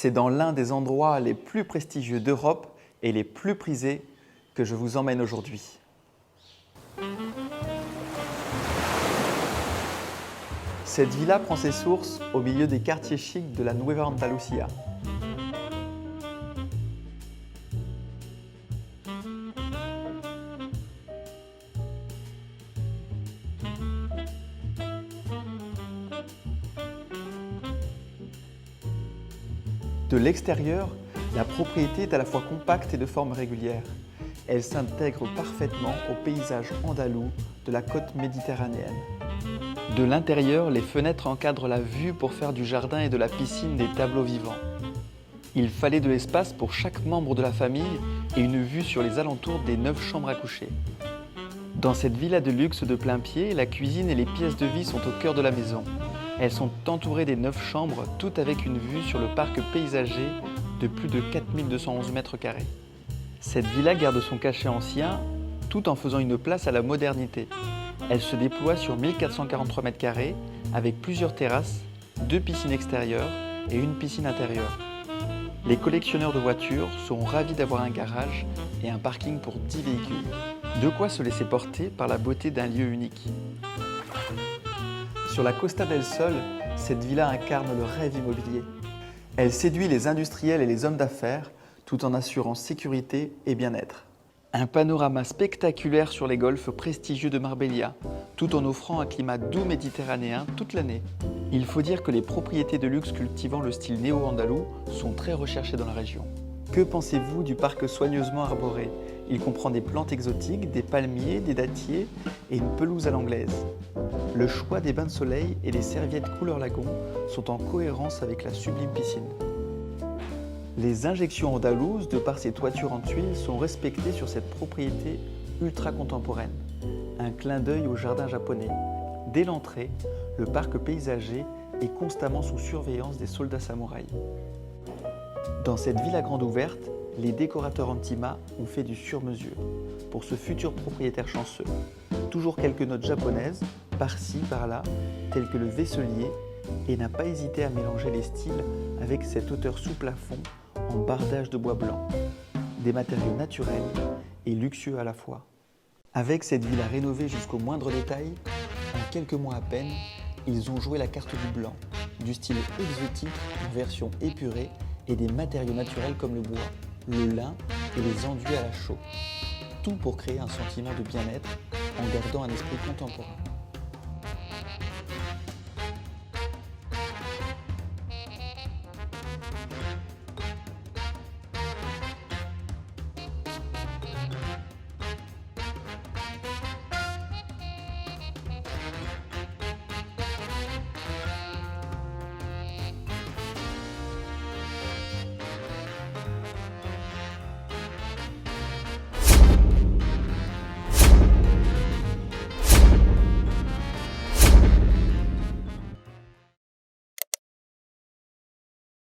C'est dans l'un des endroits les plus prestigieux d'Europe et les plus prisés que je vous emmène aujourd'hui. Cette villa prend ses sources au milieu des quartiers chics de la Nueva Andalucía. De l'extérieur, la propriété est à la fois compacte et de forme régulière. Elle s'intègre parfaitement au paysage andalou de la côte méditerranéenne. De l'intérieur, les fenêtres encadrent la vue pour faire du jardin et de la piscine des tableaux vivants. Il fallait de l'espace pour chaque membre de la famille et une vue sur les alentours des 9 chambres à coucher. Dans cette villa de luxe de plein pied, la cuisine et les pièces de vie sont au cœur de la maison. Elles sont entourées des 9 chambres, toutes avec une vue sur le parc paysager de plus de 4211 mètres carrés. Cette villa garde son cachet ancien, tout en faisant une place à la modernité. Elle se déploie sur 1443 mètres carrés, avec plusieurs terrasses, 2 piscines extérieures et une piscine intérieure. Les collectionneurs de voitures seront ravis d'avoir un garage et un parking pour 10 véhicules. De quoi se laisser porter par la beauté d'un lieu unique. Sur la Costa del Sol, cette villa incarne le rêve immobilier. Elle séduit les industriels et les hommes d'affaires tout en assurant sécurité et bien-être. Un panorama spectaculaire sur les golfs prestigieux de Marbella, tout en offrant un climat doux méditerranéen toute l'année. Il faut dire que les propriétés de luxe cultivant le style néo-andalou sont très recherchées dans la région. Que pensez-vous du parc soigneusement arboré? Il comprend des plantes exotiques, des palmiers, des dattiers et une pelouse à l'anglaise. Le choix des bains de soleil et des serviettes couleur lagon sont en cohérence avec la sublime piscine. Les injections andalouses, de par ses toitures en tuiles, sont respectées sur cette propriété ultra contemporaine. Un clin d'œil au jardin japonais. Dès l'entrée, le parc paysager est constamment sous surveillance des soldats samouraïs. Dans cette villa grande ouverte, les décorateurs Antima ont fait du sur-mesure pour ce futur propriétaire chanceux. Toujours quelques notes japonaises, par-ci, par-là, telles que le vaisselier, et n'a pas hésité à mélanger les styles avec cette hauteur sous plafond en bardage de bois blanc. Des matériaux naturels et luxueux à la fois. Avec cette villa rénovée jusqu'au moindre détail, en quelques mois à peine, ils ont joué la carte du blanc, du style exotique en version épurée et des matériaux naturels comme le bois, le lin et les enduits à la chaux. Tout pour créer un sentiment de bien-être en gardant un esprit contemporain.